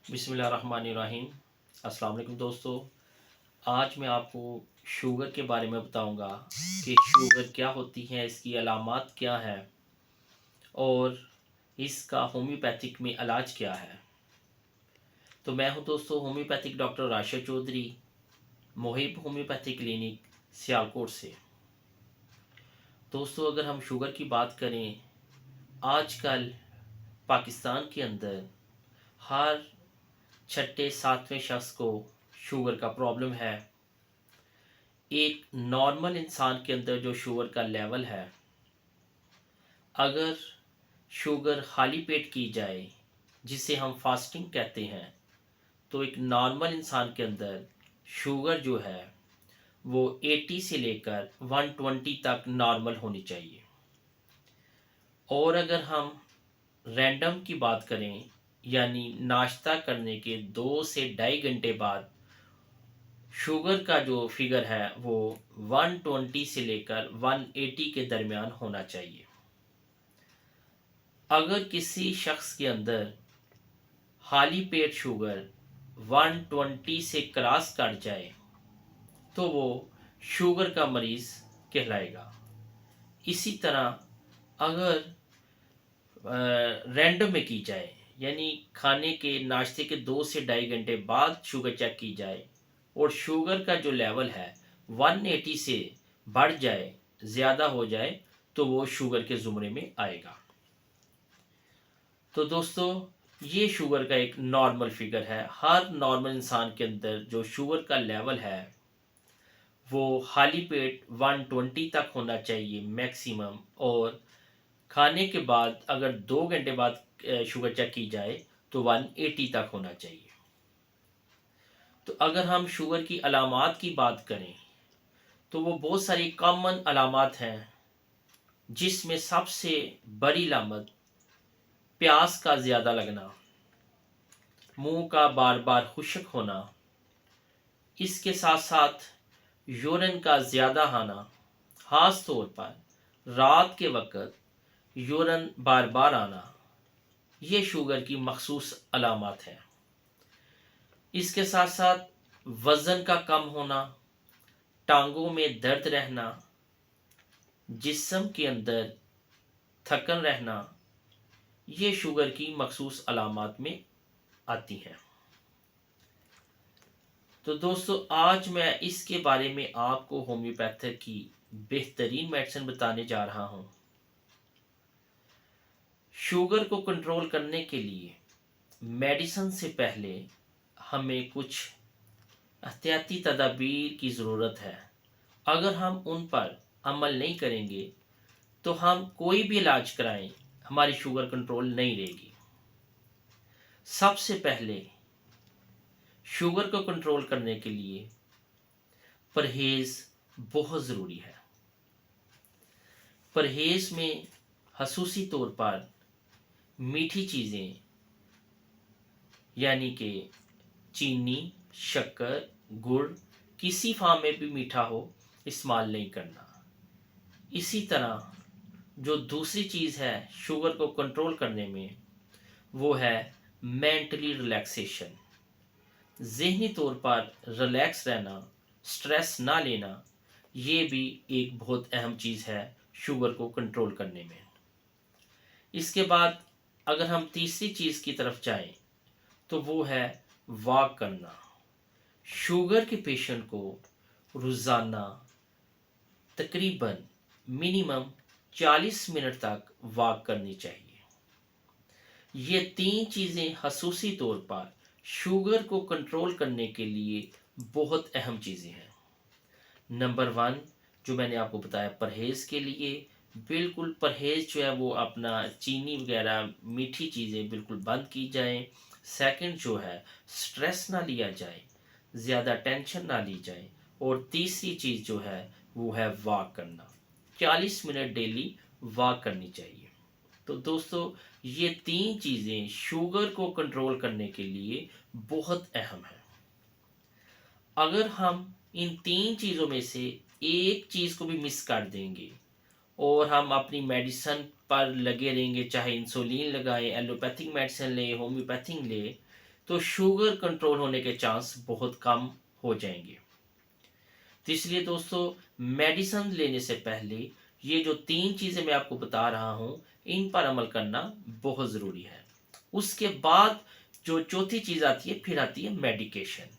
बिस्मिल्लाहिर्रहमानिर्रहीम। अस्सलाम वालेकुम दोस्तों। आज मैं आपको शुगर के बारे में बताऊंगा कि शुगर क्या होती है, इसकी अलामात क्या है और इसका होम्योपैथिक में इलाज क्या है। तो मैं हूं दोस्तों homeopathic doctor Rashid Chaudhary, Mohib homeopathic clinic, Sialkot से। दोस्तों, अगर हम शुगर की बात करें, आजकल पाकिस्तान के अंदर हर छठे सातवें शख्स को शुगर का प्रॉब्लम है। एक नॉर्मल इंसान के अंदर जो शुगर का लेवल है, अगर शुगर खाली पेट की जाए, जिसे हम फास्टिंग कहते हैं, तो एक नॉर्मल इंसान के अंदर शुगर जो है वो 80 से लेकर 120 तक नॉर्मल होनी चाहिए। और अगर हम रैंडम की बात करें, यानी नाश्ता करने के 2 से ढाई घंटे बाद शुगर का जो फिगर है वो 120 से लेकर 180 के दरमियान होना चाहिए। अगर किसी शख्स के अंदर खाली पेट शुगर 120 से क्रॉस कर जाए तो वो शुगर का मरीज़ कहलाएगा। इसी तरह अगर रैंडम में की जाए, यानी खाने के नाश्ते के 2 से ढाई घंटे बाद शुगर चेक की जाए और शुगर का जो लेवल है 180 से बढ़ जाए, ज़्यादा हो जाए, तो वो शुगर के ज़ुमरे में आएगा। तो दोस्तों, ये शुगर का एक नॉर्मल फिगर है। हर नॉर्मल इंसान के अंदर जो शुगर का लेवल है वो खाली पेट 120 तक होना चाहिए मैक्सिमम, और खाने के बाद अगर 2 घंटे बाद शुगर चेक की जाए तो 180 तक होना चाहिए। तो अगर हम शुगर की अलामात की बात करें तो वो बहुत सारी कॉमन अलामात हैं, जिसमें सबसे बड़ी अलामत प्यास का ज़्यादा लगना, मुंह का बार बार खुश्क होना, इसके साथ साथ यूरिन का ज़्यादा आना, ख़ास तौर पर रात के वक़्त यूरिन बार बार आना, ये शुगर की मखसूस अलामत है। इसके साथ साथ वज़न का कम होना, टांगों में दर्द रहना, जिस्म के अंदर थकन रहना, ये शुगर की मखसूस अलामत में आती हैं। तो दोस्तों, आज मैं इसके बारे में आपको होम्योपैथिक की बेहतरीन मेडिसिन बताने जा रहा हूँ। शुगर को कंट्रोल करने के लिए मेडिसिन से पहले हमें कुछ एहतियाती तदाबीर की ज़रूरत है। अगर हम उन पर अमल नहीं करेंगे तो हम कोई भी इलाज कराएं, हमारी शुगर कंट्रोल नहीं रहेगी। सबसे पहले शुगर को कंट्रोल करने के लिए परहेज़ बहुत ज़रूरी है। परहेज़ में खसूसी तौर पर मीठी चीज़ें, यानी कि चीनी, शक्कर, गुड़, किसी फॉर्म में भी मीठा हो, इस्तेमाल नहीं करना। इसी तरह जो दूसरी चीज़ है शुगर को कंट्रोल करने में, वो है मेंटली रिलैक्सेशन। ज़हनी तौर पर रिलैक्स रहना, स्ट्रेस ना लेना, ये भी एक बहुत अहम चीज़ है शुगर को कंट्रोल करने में। इसके बाद अगर हम तीसरी चीज़ की तरफ जाएं तो वो है वॉक करना। शुगर के पेशेंट को रोज़ाना तकरीबन मिनिमम 40 मिनट तक वॉक करनी चाहिए। ये तीन चीज़ें खसूसी तौर पर शुगर को कंट्रोल करने के लिए बहुत अहम चीज़ें हैं। नंबर वन, जो मैंने आपको बताया, परहेज़ के लिए बिल्कुल परहेज़ जो है वो अपना चीनी वगैरह मीठी चीज़ें बिल्कुल बंद की जाए। सेकंड जो है, स्ट्रेस ना लिया जाए, ज़्यादा टेंशन ना ली जाए। और तीसरी चीज़ जो है वो है वॉक करना। 40 मिनट डेली वॉक करनी चाहिए। तो दोस्तों, ये तीन चीज़ें शुगर को कंट्रोल करने के लिए बहुत अहम है। अगर हम इन तीन चीज़ों में से एक चीज़ को भी मिस कर देंगे और हम अपनी मेडिसिन पर लगे रहेंगे, चाहे इंसुलिन लगाएं, एलोपैथिक मेडिसिन लें, होम्योपैथिक लें, तो शुगर कंट्रोल होने के चांस बहुत कम हो जाएंगे। तो इसलिए दोस्तों, मेडिसिन लेने से पहले ये जो 3 चीज़ें मैं आपको बता रहा हूँ, इन पर अमल करना बहुत ज़रूरी है। उसके बाद जो चौथी चीज़ आती है, फिर आती है मेडिकेशन।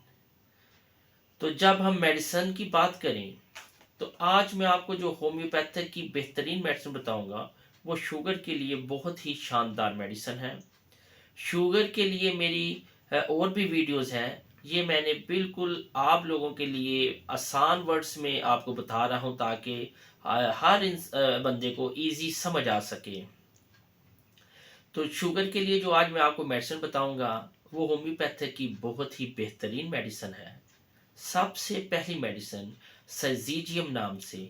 तो जब हम मेडिसिन की बात करें, तो आज मैं आपको जो होम्योपैथिक की बेहतरीन मेडिसिन बताऊंगा, वो शुगर के लिए बहुत ही शानदार मेडिसिन है। शुगर के लिए मेरी और भी वीडियोस हैं। ये मैंने बिल्कुल आप लोगों के लिए आसान वर्ड्स में आपको बता रहा हूँ, ताकि हर बंदे को इजी समझ आ सके। तो शुगर के लिए जो आज मैं आपको मेडिसिन बताऊंगा, वो होम्योपैथिक की बहुत ही बेहतरीन मेडिसिन है। सबसे पहली मेडिसिन सजीजियम नाम से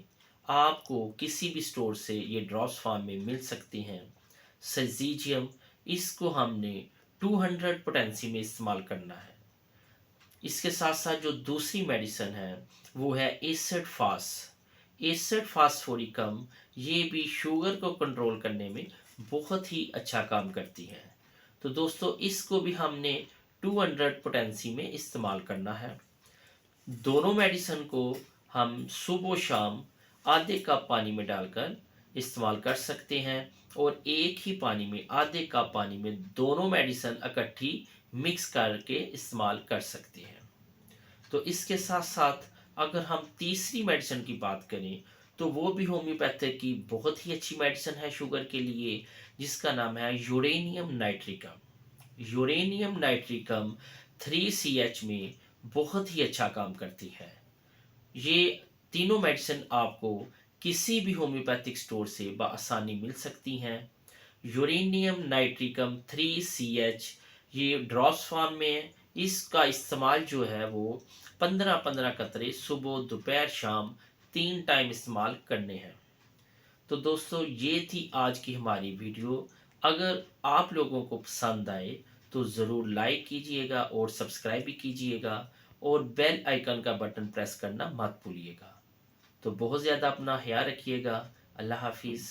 आपको किसी भी स्टोर से ये ड्रॉप्स फॉर्म में मिल सकती हैं। सजीजियम, इसको हमने 200 पोटेंसी में इस्तेमाल करना है। इसके साथ साथ जो दूसरी मेडिसिन है, वो है एसिड फास। एसिड फास्फोरिकम, ये भी शुगर को कंट्रोल करने में बहुत ही अच्छा काम करती है। तो दोस्तों, इसको भी हमने 200 पोटेंसी में इस्तेमाल करना है। दोनों मेडिसिन को हम सुबह शाम आधे कप पानी में डालकर इस्तेमाल कर सकते हैं, और एक ही पानी में, आधे कप पानी में दोनों मेडिसिन इकट्ठी मिक्स करके इस्तेमाल कर सकते हैं। तो इसके साथ साथ अगर हम तीसरी मेडिसिन की बात करें, तो वो भी होम्योपैथिक की बहुत ही अच्छी मेडिसिन है शुगर के लिए, जिसका नाम है uranium nitricum. Uranium nitricum 3CH में बहुत ही अच्छा काम करती है। ये तीनों मेडिसिन आपको किसी भी होम्योपैथिक स्टोर से बआसानी मिल सकती हैं। यूरेनियम नाइट्रिकम 3CH, ये ड्रॉप्स फॉर्म में है। इसका इस्तेमाल जो है वो 15-15 कतरे सुबह दोपहर शाम 3 टाइम इस्तेमाल करने हैं। तो दोस्तों, ये थी आज की हमारी वीडियो। अगर आप लोगों को पसंद आए तो ज़रूर लाइक कीजिएगा और सब्सक्राइब भी कीजिएगा, और बेल आइकन का बटन प्रेस करना मत भूलिएगा। तो बहुत ज़्यादा अपना ख्याल रखिएगा। अल्लाह हाफिज़।